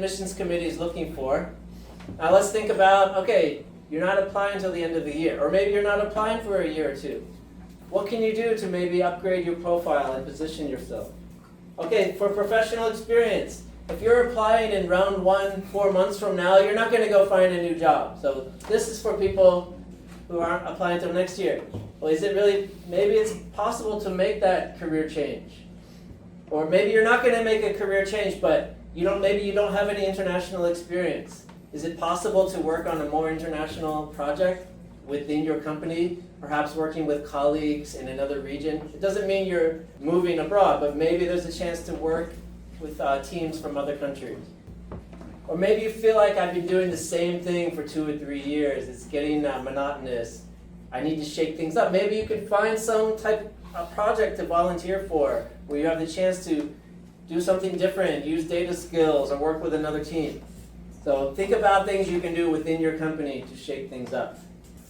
admissions committee is looking for. Now let's think about, okay, you're not applying until the end of the year, or maybe you're not applying for a year or two. What can you do to maybe upgrade your profile and position yourself? Okay, for professional experience, if you're applying in round 1 4 months from now, you're not going to go find a new job. So this is for people who aren't applying until next year. Well, is it really, maybe it's possible to make that career change. Or maybe you're not going to make a career change, but maybe you don't have any international experience. Is it possible to work on a more international project within your company, perhaps working with colleagues in another region? It doesn't mean you're moving abroad, but maybe there's a chance to work with teams from other countries. Or maybe you feel like I've been doing the same thing for 2 or 3 years. It's getting monotonous. I need to shake things up. Maybe you can find some type of project to volunteer for, where you have the chance to do something different, use data skills, or work with another team. So think about things you can do within your company to shake things up.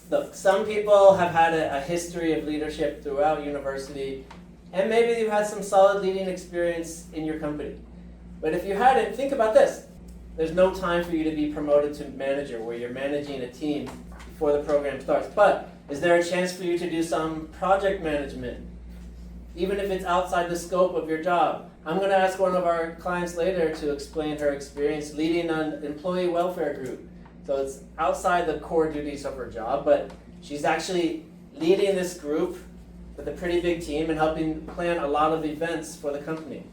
Look, some people have had a history of leadership throughout university, and maybe you've had some solid leading experience in your company. But if you hadn't, think about this. There's no time for you to be promoted to manager, where you're managing a team before the program starts. But is there a chance for you to do some project management, even if it's outside the scope of your job? I'm going to ask one of our clients later to explain her experience leading an employee welfare group. So it's outside the core duties of her job, but she's actually leading this group with a pretty big team and helping plan a lot of events for the company.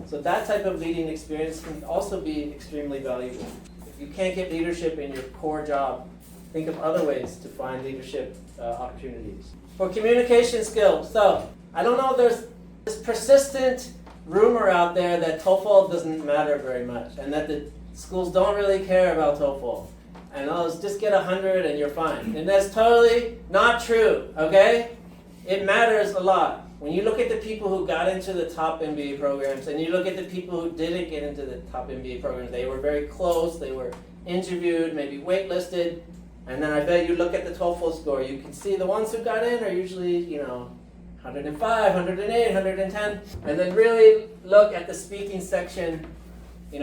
So that type of leading experience can also be extremely valuable. If you can't get leadership in your core job, think of other ways to find leadership opportunities. For communication skills, so I don't know, there's this persistent rumor out there that TOEFL doesn't matter very much, and that the schools don't really care about TOEFL. And just get 100 and you're fine. And that's totally not true, okay? It matters a lot. When you look at the people who got into the top MBA programs, and you look at the people who didn't get into the top MBA programs, they were very close, they were interviewed, maybe waitlisted, and then I bet you look at the TOEFL score, you can see the ones who got in are usually, 105, 108, 110, and then really look at the speaking section.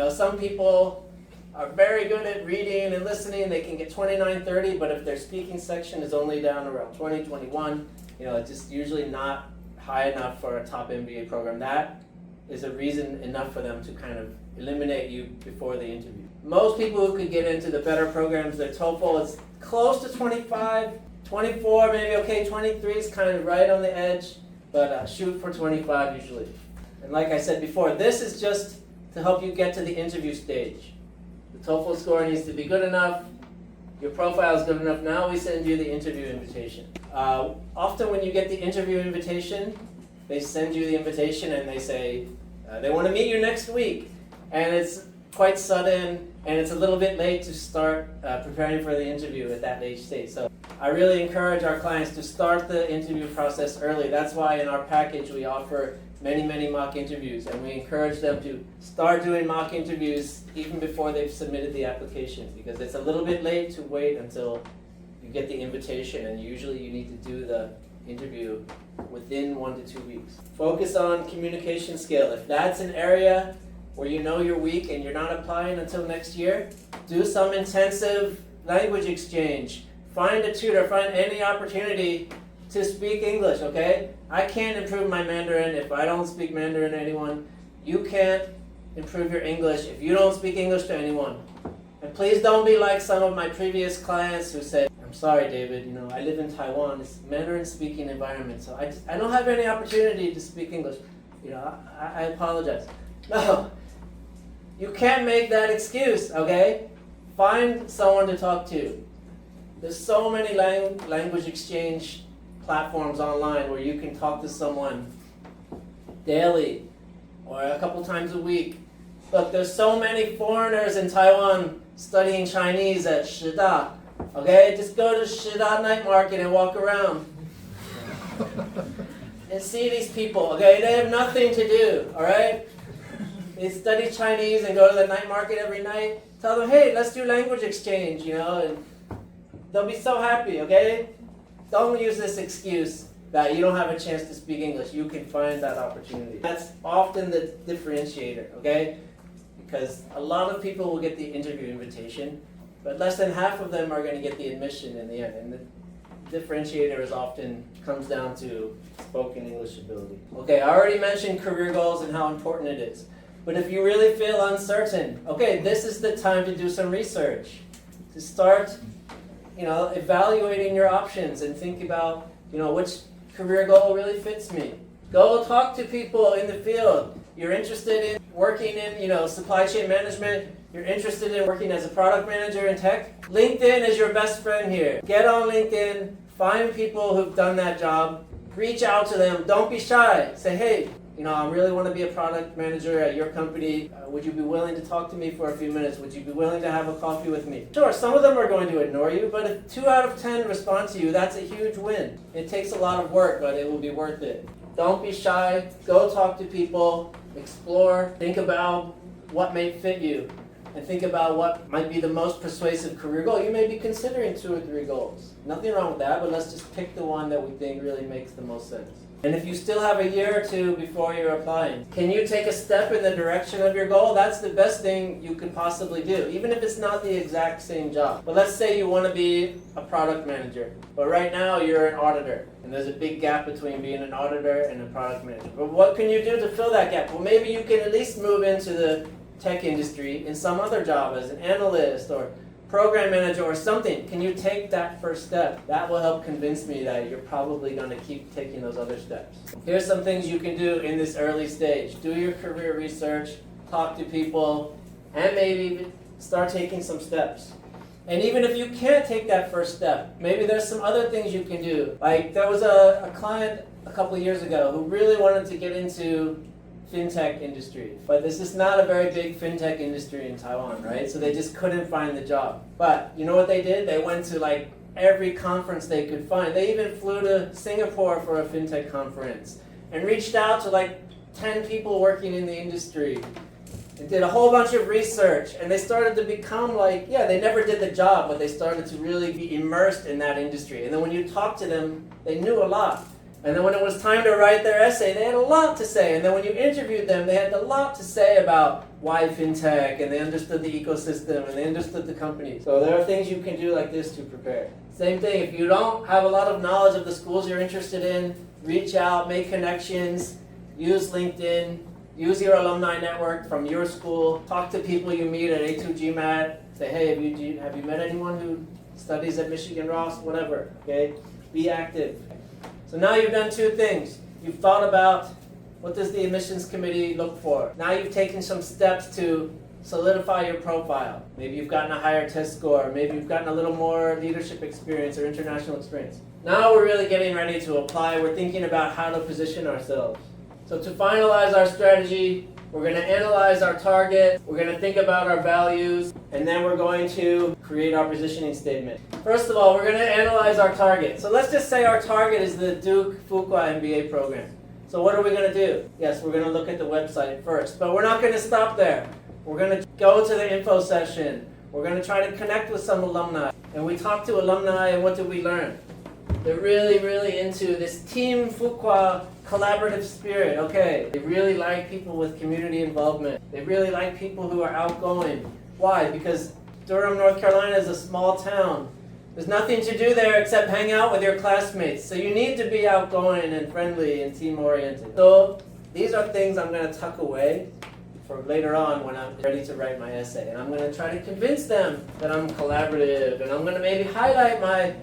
Some people are very good at reading and listening, they can get 29, 30, but if their speaking section is only down around 20, 21, it's just usually not high enough for a top MBA program. That is a reason enough for them to kind of eliminate you before the interview. Most people who could get into the better programs, their TOEFL is close to 25, 24, maybe okay, 23 is kind of right on the edge, but shoot for 25 usually. And like I said before, this is just to help you get to the interview stage. The TOEFL score needs to be good enough, your profile is good enough, now we send you the interview invitation. Often when you get the interview invitation, they send you the invitation and they say, they want to meet you next week. And it's quite sudden, and it's a little bit late to start preparing for the interview at that late stage. So I really encourage our clients to start the interview process early. That's why in our package we offer many mock interviews, and we encourage them to start doing mock interviews even before they've submitted the application, because it's a little bit late to wait until you get the invitation, and usually you need to do the interview within 1 to 2 weeks. Focus on communication skill. If that's an area where you're weak and you're not applying until next year, do some intensive language exchange. Find a tutor, find any opportunity to speak English, okay? I can't improve my Mandarin if I don't speak Mandarin to anyone. You can't improve your English if you don't speak English to anyone. And please don't be like some of my previous clients who said, I'm sorry, David, I live in Taiwan, it's a Mandarin speaking environment, so I don't have any opportunity to speak English. I apologize. No, you can't make that excuse, okay? Find someone to talk to. There's so many language exchange platforms online where you can talk to someone daily or a couple times a week. Look, there's so many foreigners in Taiwan studying Chinese at Shida. Okay, just go to Shida night market and walk around and see these people. Okay, they have nothing to do. All right, they study Chinese and go to the night market every night. Tell them, hey, let's do language exchange. And they'll be so happy. Okay. Don't use this excuse that you don't have a chance to speak English. You can find that opportunity. That's often the differentiator, okay? because a lot of people will get the interview invitation, but less than half of them are going to get the admission in the end. And the differentiator is often comes down to spoken English ability. Okay, I already mentioned career goals and how important it is. But if you really feel uncertain, okay, this is the time to do some research, to start, evaluating your options and think about, which career goal really fits me. Go talk to people in the field. You're interested in working in, supply chain management. You're interested in working as a product manager in tech. LinkedIn is your best friend here. Get on LinkedIn, find people who've done that job, reach out to them. Don't be shy. Say, hey, I really want to be a product manager at your company. Would you be willing to talk to me for a few minutes? Would you be willing to have a coffee with me? Sure, some of them are going to ignore you, but if 2 out of 10 respond to you, that's a huge win. It takes a lot of work, but it will be worth it. Don't be shy. Go talk to people. Explore. Think about what may fit you. And think about what might be the most persuasive career goal. You may be considering 2 or 3 goals. Nothing wrong with that, but let's just pick the one that we think really makes the most sense. And if you still have a year or 2 before you're applying, can you take a step in the direction of your goal? That's the best thing you could possibly do, even if it's not the exact same job. But let's say you want to be a product manager, but right now you're an auditor, and there's a big gap between being an auditor and a product manager. But what can you do to fill that gap? Well, maybe you can at least move into the tech industry in some other job as an analyst or program manager or something. Can you take that first step? That will help convince me that you're probably going to keep taking those other steps. Here's some things you can do in this early stage. Do your career research, talk to people, and maybe start taking some steps. And even if you can't take that first step, maybe there's some other things you can do. Like there was a client a couple of years ago who really wanted to get into fintech industry, but this is not a very big fintech industry in Taiwan, right? So they just couldn't find the job. But you know what they did? They went to every conference they could find. They even flew to Singapore for a fintech conference and reached out to 10 people working in the industry and did a whole bunch of research, and they started to become they never did the job, but they started to really be immersed in that industry. And then when you talk to them, they knew a lot. And then when it was time to write their essay, they had a lot to say. And then when you interviewed them, they had a lot to say about why fintech, and they understood the ecosystem, and they understood the company. So there are things you can do like this to prepare. Same thing, if you don't have a lot of knowledge of the schools you're interested in, reach out, make connections, use LinkedIn, use your alumni network from your school, talk to people you meet at A2GMAT, say, hey, have you met anyone who studies at Michigan Ross, whatever, okay? Be active. So now you've done 2 things. You've thought about what does the admissions committee look for. Now you've taken some steps to solidify your profile. Maybe you've gotten a higher test score. Maybe you've gotten a little more leadership experience or international experience. Now we're really getting ready to apply. We're thinking about how to position ourselves. So to finalize our strategy, we're going to analyze our target, we're going to think about our values, and then we're going to create our positioning statement. First of all, we're going to analyze our target. So let's just say our target is the Duke Fuqua MBA program. So what are we going to do? Yes, we're going to look at the website first, but we're not going to stop there. We're going to go to the info session. We're going to try to connect with some alumni. And we talk to alumni, and what did we learn? They're really, really into this Team Fuqua collaborative spirit. Okay, they really like people with community involvement. They really like people who are outgoing. Why? Because Durham, North Carolina is a small town. There's nothing to do there except hang out with your classmates. So you need to be outgoing and friendly and team-oriented. So these are things I'm going to tuck away for later on when I'm ready to write my essay. And I'm going to try to convince them that I'm collaborative, and I'm going to maybe highlight my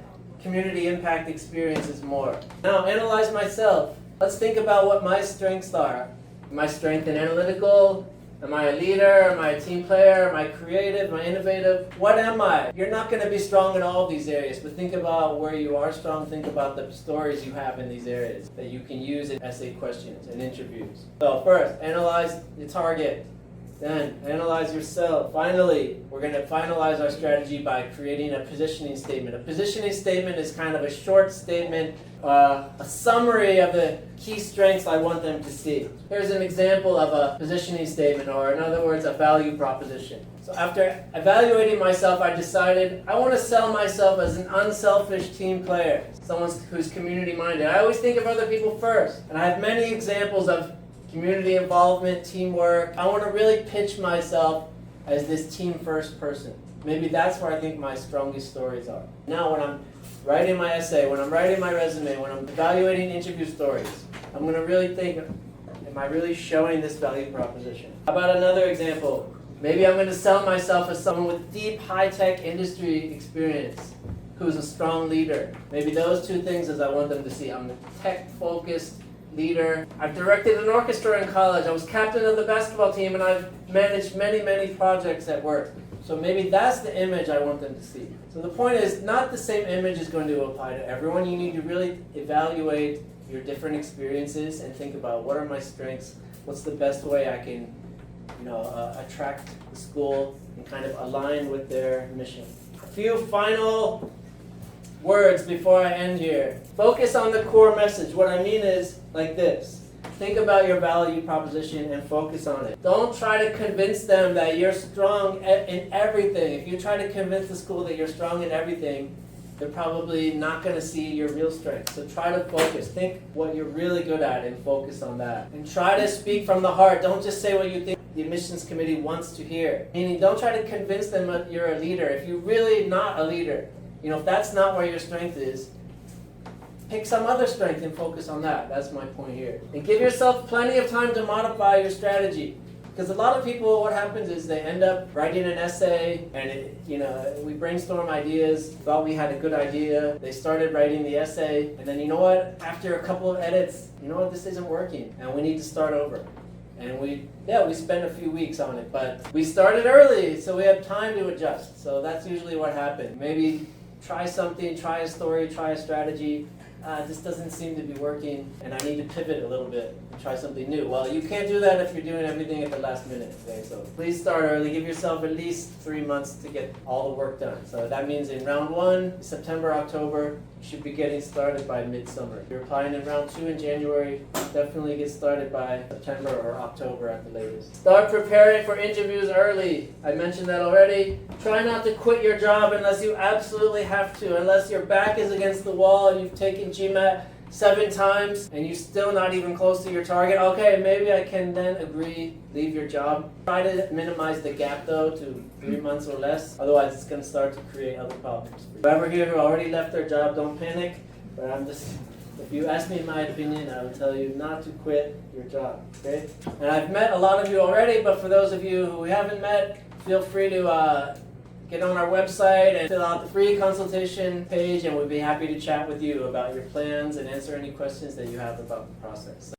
community impact experiences more. Now, analyze myself. Let's think about what my strengths are. Am I strength in analytical? Am I a leader? Am I a team player? Am I creative? Am I innovative? What am I? You're not going to be strong in all of these areas, but think about where you are strong. Think about the stories you have in these areas that you can use in essay questions and interviews. So first, analyze the target. Then analyze yourself. Finally, we're going to finalize our strategy by creating a positioning statement. A positioning statement is kind of a short statement, a summary of the key strengths I want them to see. Here's an example of a positioning statement, or in other words, a value proposition. So after evaluating myself, I decided I want to sell myself as an unselfish team player, someone who's community-minded. I always think of other people first, and I have many examples of community involvement, teamwork. I want to really pitch myself as this team-first person. Maybe that's where I think my strongest stories are. Now when I'm writing my essay, when I'm writing my resume, when I'm evaluating interview stories, I'm going to really think, am I really showing this value proposition? How about another example? Maybe I'm going to sell myself as someone with deep high-tech industry experience, who's a strong leader. Maybe those two things is I want them to see. I'm a tech-focused leader. I've directed an orchestra in college. I was captain of the basketball team, and I've managed many, many projects at work. So maybe that's the image I want them to see. So the point is, not the same image is going to apply to everyone. You need to really evaluate your different experiences and think about what are my strengths, what's the best way I can, attract the school and kind of align with their mission. A few final words before I end here. Focus on the core message. What I mean is like this. Think about your value proposition and focus on it. Don't try to convince them that you're strong in everything. If you try to convince the school that you're strong in everything, they're probably not going to see your real strength. So try to focus. Think what you're really good at and focus on that. And try to speak from the heart. Don't just say what you think the admissions committee wants to hear. Meaning, don't try to convince them that you're a leader. If you're really not a leader, if that's not where your strength is, pick some other strength and focus on that. That's my point here. And give yourself plenty of time to modify your strategy. Because a lot of people, what happens is they end up writing an essay and we brainstorm ideas, thought we had a good idea. They started writing the essay and then after a couple of edits, this isn't working and we need to start over. And we spent a few weeks on it, but we started early, so we have time to adjust. So that's usually what happened. Maybe try something, try a story, try a strategy. This doesn't seem to be working, and I need to pivot a little bit and try something new. Well, you can't do that if you're doing everything at the last minute. Okay, so please start early. Give yourself at least 3 months to get all the work done. So that means in round 1, September, October, you should be getting started by midsummer. If you're applying in round 2 in January, definitely get started by September or October at the latest. Start preparing for interviews early. I mentioned that already. Try not to quit your job unless you absolutely have to, unless your back is against the wall and you've taken GMAT 7 times and you're still not even close to your target. Okay, maybe I can then agree, leave your job. Try to minimize the gap though to 3 months or less. Otherwise it's going to start to create other problems. Whoever here who already left their job, don't panic. But if you ask me my opinion, I would tell you not to quit your job. Okay? And I've met a lot of you already, but for those of you who we haven't met, feel free to get on our website and fill out the free consultation page, and we'd be happy to chat with you about your plans and answer any questions that you have about the process.